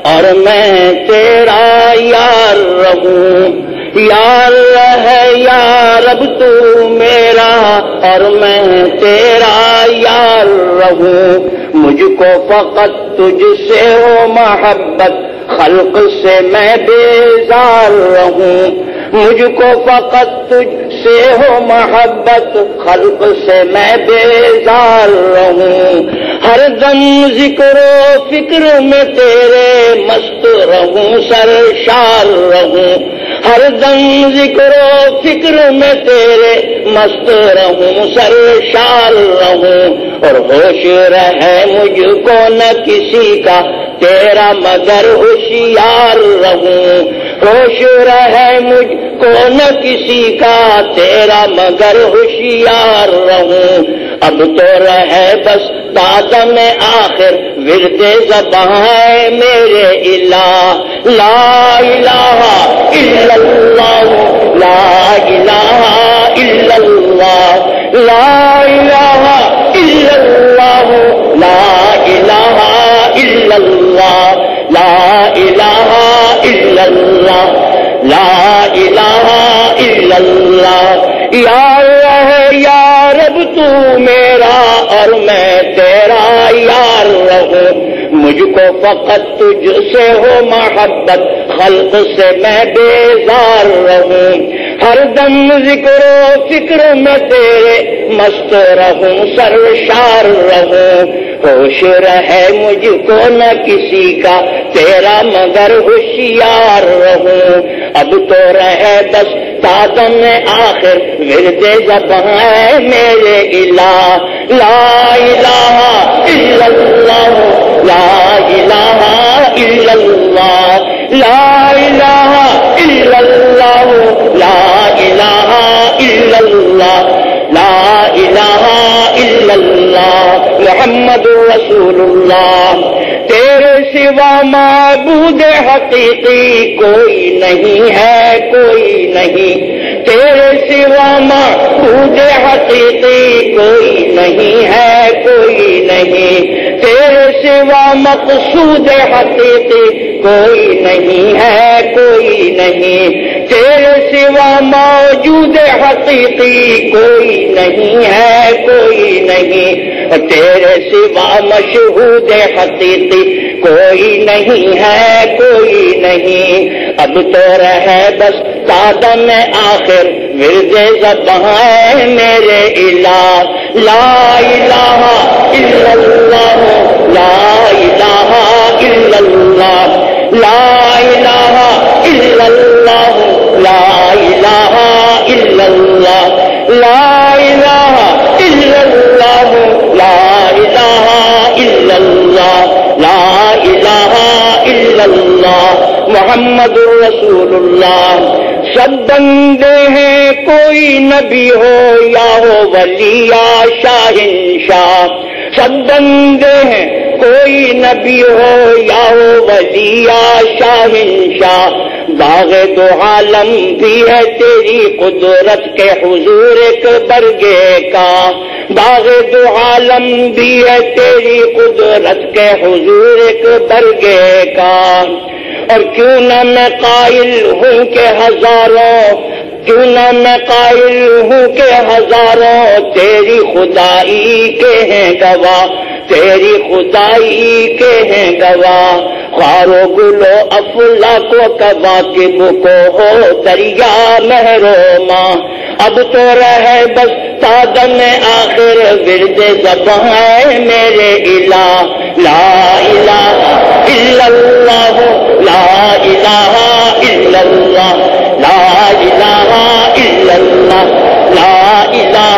اور میں تیرا یار رہوں، یار رہے یا رب تو میرا اور میں تیرا یار رہوں، مجھ کو فقط تجھ سے ہو محبت، خلق سے میں بیزار رہوں، مجھ کو فقط تجھ سے ہو محبت، خلق سے میں بیزار رہوں، ہر دم ذکر و فکر میں تیرے مست رہوں، سرشار رہوں، ہر دم ذکر و فکر میں تیرے مست رہوں، سرشار رہوں، اور ہوش رہے مجھ کو نہ کسی کا تیرا مگر ہوشیار رہوں، ہوش رہے مجھ کو نہ کسی کا تیرا مگر ہوشیار رہوں، اب تو رہے بس دادم آخر ورد زباں ہے میرے الہ، لا الہ الا اللہ، لا الہ الا اللہ، لا الہ الا اللہ، لا الہ الا اللہ، لا الہ الا اللہ، لا الہ الا اللہ، یا اللہ یا رب تو میرا اور میں تیرا یار رہوں، مجھ کو فقط تجھ سے ہو محبت، خلق سے میں بیزار رہوں، ہر دم ذکر و فکر میں تیرے مست رہوں، سرشار رہوں، ہوش رہے مجھ کو نہ کسی کا تیرا مگر ہوشیار رہوں، اب تو رہے بس دادم آخر ورد زباں ہے میرے الہ، لا الہ الا اللہ، لا الہ الا اللہ، لا الہ الا اللہ، لا الہ الا اللہ، لا الہ الا اللہ، محمد رسول اللہ، تیرے سوا معبود حقیقی کوئی نہیں ہے، کوئی نہیں، تیرے سوا معبود حقیقی کوئی نہیں ہے، کوئی نہیں، تیرے سوا مقصود حقیقی کوئی نہیں ہے، کوئی نہیں، تیرے سوا موجود حقیقی کوئی نہیں ہے، کوئی نہیں، تیرے سوا مشہود حقیقی کوئی نہیں ہے، کوئی نہیں، اب تو رہے بس دادم آخر ورد زباں ہے میرے الہ، لا الہ الا اللہ، لا الہ الا اللہ، لا الہ الا اللہ، لا الہ الا اللہ، لا الہ الا اللہ، لا الہ الا اللہ، لا الہ الا اللہ، محمد رسول اللہ، سب بندے ہیں کوئی نبی ہو یا ہو ولی یا شاہنشاہ، سب بندے ہیں کوئی نبی ہو یا ہو ولی یا شاہنشاہ، باغ دو عالم بھی ہے تیری قدرت کے حضور ایک برگے کا، باغ دو عالم بھی ہے تیری قدرت کے حضور ایک برگے کا، اور کیوں نہ میں قائل ہوں کہ ہزاروں، کیوں نہ میں قائل ہوں کہ ہزاروں تیری خدائی کے ہیں گواہ، تیری خدائی کے ہیں گواہ، خارو گلو افلاک و کواکب کو ہو دریا محروما، اب تو رہے بس دادم آخر ورد زباں ہے میرے الہ، لا الہ الا اللہ، لا الہ الا اللہ، لا الہ الا اللہ، لا الہ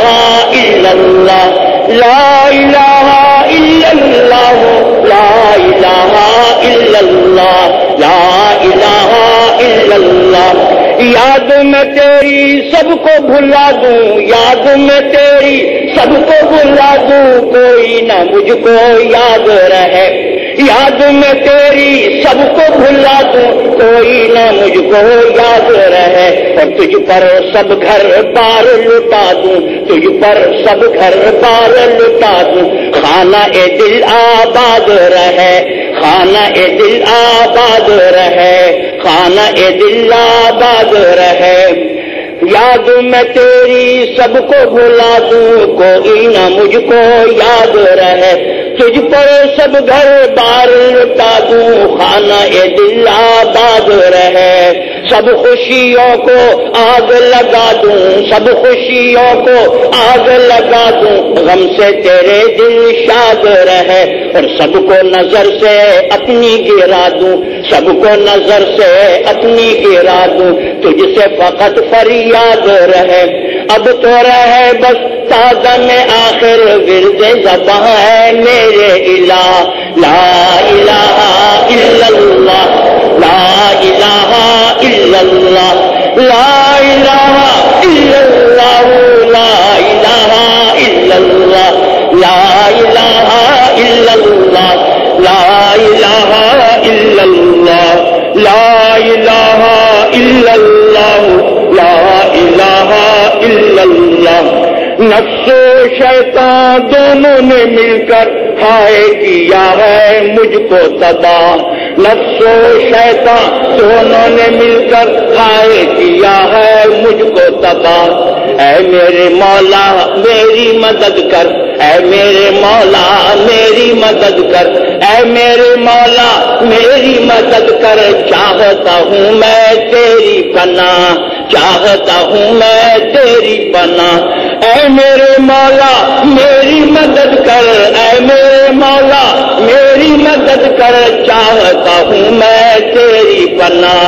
الا اللہ، لا الہ الا اللہ، لا الہ الا اللہ، لا الہ الا اللہ، یاد میں تیری سب کو بھلا دوں، یاد میں تیری سب کو بھلا دوں، کوئی نہ مجھ کو یاد رہے، یاد میں تیری سب کو بھلا دوں، کوئی نہ مجھ کو یاد رہے، اور تجھ پر سب گھر بار لٹا دوں، تجھ پر سب گھر بار لٹا دوں، خانہ دل آباد رہے، خانہ دل آباد رہے، خانہ دل آباد رہے، یاد میں تیری سب کو بھلا دوں، کوئی نہ مجھ کو یاد رہے، تجھ پر سب گھر بار لٹا دوں، خانہ دل آباد رہے، سب خوشیوں کو آگ لگا دوں، سب خوشیوں کو آگ لگا دوں، غم سے تیرے دل شاد رہے، اور سب کو نظر سے اپنی گرا دوں، سب کو نظر سے اپنی گرا دوں، تجھ سے فقط فریاد رہے، اب تو رہے بس تازہ میں آخر ورد زباں ہے میرے الہ، لا الہ الا اللہ، لا الہ الا اللہ، لا الہ الا اللہ، لا الہ الا اللہ، لا الہ الا اللہ، لا الہ الا اللہ، لا الہ الا اللہ، لا الہ الا اللہ۔ نفس و شیطان دونوں نے مل کر ہائے کیا ہے مجھ کو تباہ، نفس و شیطان دونوں نے مل کر ہائے کیا ہے مجھ کو تباہ، اے میرے مولا میری مدد کر، اے میرے مولا میری مدد کر، اے میرے مولا میری مدد کر، چاہتا ہوں میں تیری پناہ، چاہتا ہوں میں تیری پناہ، اے میرے مولا میری مدد کر، اے میرے مولا میری مدد کر، چاہتا ہوں میں تیری پناہ،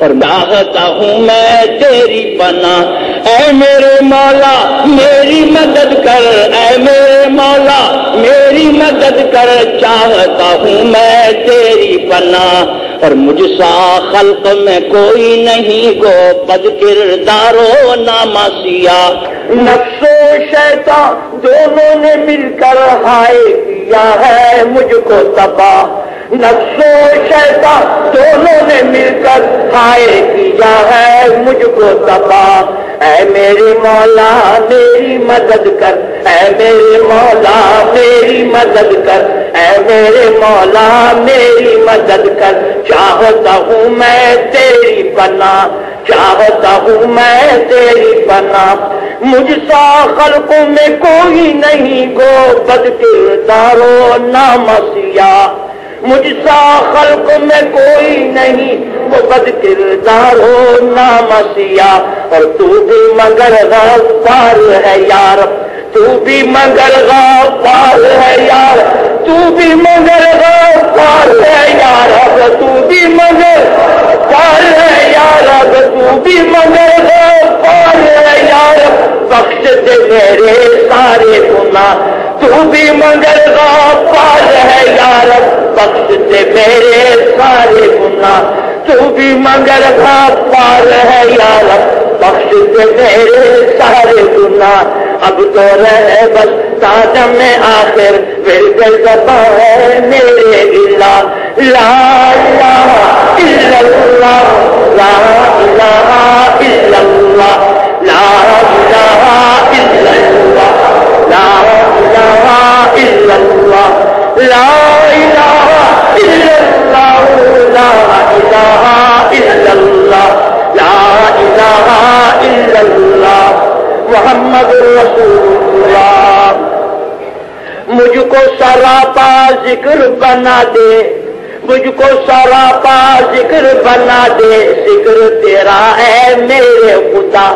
اور چاہتا ہوں میں تیری پناہ، اے میرے مولا میری مدد کر، اے میرے مولا میری مدد کر، چاہتا ہوں میں تیری پناہ، اور مجھ سا خلق میں کوئی نہیں گو بد کردار و نامعصیہ، نفس و شیطان دونوں نے مل کر ہائے کیا ہے مجھ کو تباہ، نفس و شیطان دونوں نے مل کر ہائے کیا ہے مجھ کو تباہ، اے میرے مولا میری مدد کر، اے میرے مولا میری مدد کر، اے میرے مولا میری مدد کر، چاہتا ہوں میں تیری پناہ، چاہتا ہوں میں تیری پناہ، مجھ سا خلقوں میں کوئی نہیں گو بد کردار و نامعصیہ، مجھ سا خلق میں کوئی نہیں وہ بد کردار ہو نامعصیہ، اور تو بھی مگر غفار ہے یار، تو بھی مگر غفار ہے یار، تو بھی مگر غفار ہے یار، تو بھی مگر غفار ہے یار، تو بھی مگر غفار ہے یار، بخش دے میرے سارے گناہ، تو بھی مگر غفار ہے یار، بخش دے میرے سارے گناہ، تو بھی مگر غفار ہے یار، بخش دے میرے سارے گناہ، اب تو رہے بس تاجم میں آخر ورد زباں ہے میرے الہ، لا الہ الا اللہ، لا الہ الا اللہ، لا الہ الا اللہ، لا الہ الا اللہ، لا الہ الا اللہ، لا الہ الا اللہ، لا الہ الا اللہ، محمد رسول اللہ، مجھ کو سراپا ذکر بنا دے، مجھ کو سراپا ذکر بنا دے، ذکر تیرا ہے میرے خدا،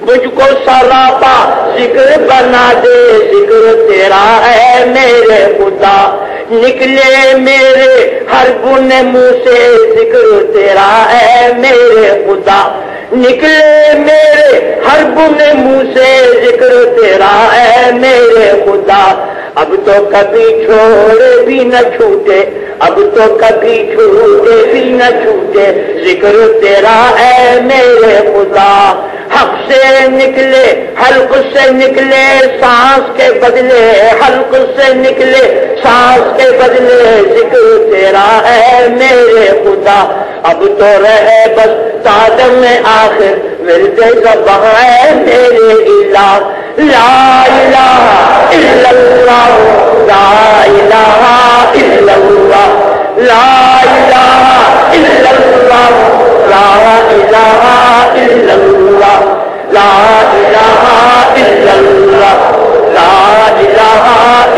مجھ کو سراپا ذکر بنا دے، ذکر تیرا ہے میرے خدا، نکلے میرے ہر گن منہ سے ذکر تیرا ہے میرے خدا، نکلے میرے ہر گن منہ سے ذکر تیرا ہے میرے خدا، اب تو کبھی چھوڑے بھی نہ چھوٹے، اب تو کبھی چھوٹے بھی نہ چھوٹے، ذکر تیرا ہے میرے خدا، حق سے نکلے حلق سے نکلے سانس کے بدلے، حلق سے نکلے سانس کے بدلے، ذکر تیرا ہے میرے خدا، اب تو رہے بس تاجم میں آخر ورد زباں ہے میرے الہ، لا الہ الا اللہ، لا الہ الا اللہ، لا الہ الا اللہ لا الہ الا اللہ لا الہ الا اللہ لا الہ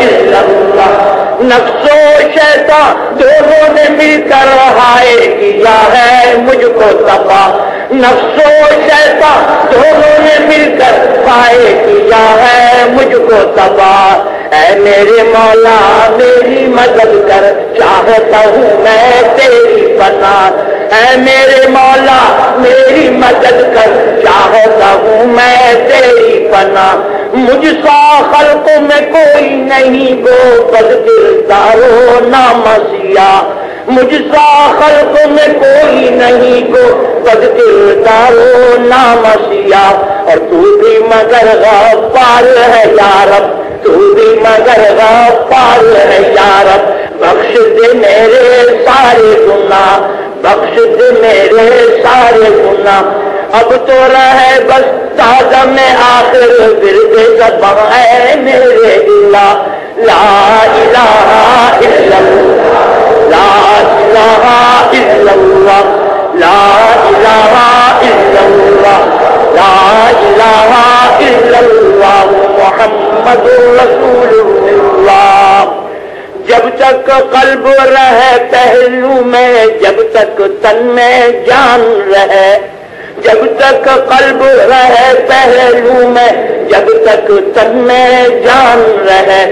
الا اللہ نفس و شیطان دونوں نے مل کر ہائے کیا ہے مجھ کو تباہ نفس و شیطان دونوں نے مل کر ہائے کیا ہے مجھ کو تباہ اے میرے مولا میری مدد کر چاہتا ہوں میں تیری پناہ اے میرے مولا میری مدد کر چاہتا ہوں میں تیری پناہ مجھ سا خلقوں میں کوئی نہیں گو بد کردارو نامسیہ مجھ سا خلقوں میں کوئی نہیں گو بد کردارو نامسیہ اور تو بھی مگر غفار ہے یا رب تو بھی مگر غفار ہے یا رب بخش دے میرے سارے گناہ بخش دے میرے سارے گناہ اب تو رہے بس تازہ میں آخر ورد زباں ہے میرے الہ لا الہ الا اللہ لا الہ الا اللہ لا الہ الا اللہ لا الہ الا اللہ محمد رسول اللہ جب تک قلب رہے پہلو میں جب تک تن میں جان رہے جب تک قلب رہے پہلو میں جب تک تن میں جان رہے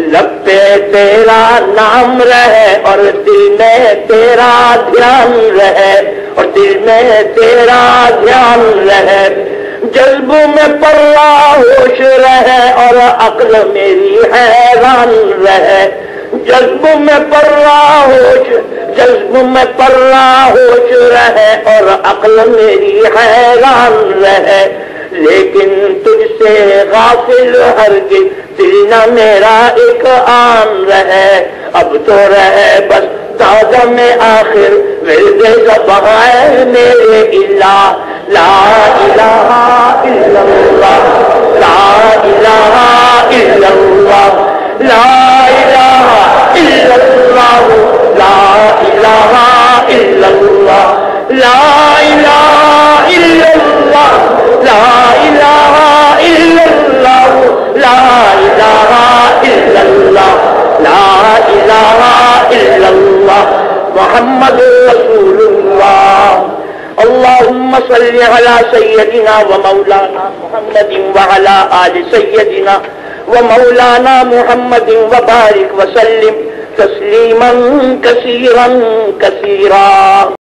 لب پہ تیرا نام رہے اور دل میں تیرا دھیان رہے اور دل میں تیرا دھیان رہے جذب میں پروا ہوش رہے اور عقل میری حیران رہے جذب میں پروا ہوش جذب میں پروا ہوش رہے اور عقل میری حیران رہے لیکن تجھ سے غافل ہرگز دل نہ میرا ایک آن رہے اب تو رہے بس تازہ میں آخر ورد زباں ہے میرے الہ لا الہ الا اللہ لا الہ الا اللہ لا الہ الا اللہ لا الہ الا اللہ لا الہ الا اللہ لا الہ الا اللہ لا الہ الا اللہ لا الہ الا اللہ محمد رسول اللہ اللهم صل على سيدنا ومولانا محمد وعلى آل سيدنا ومولانا محمد وبارك وسلم تسليما كثيرا كثيرا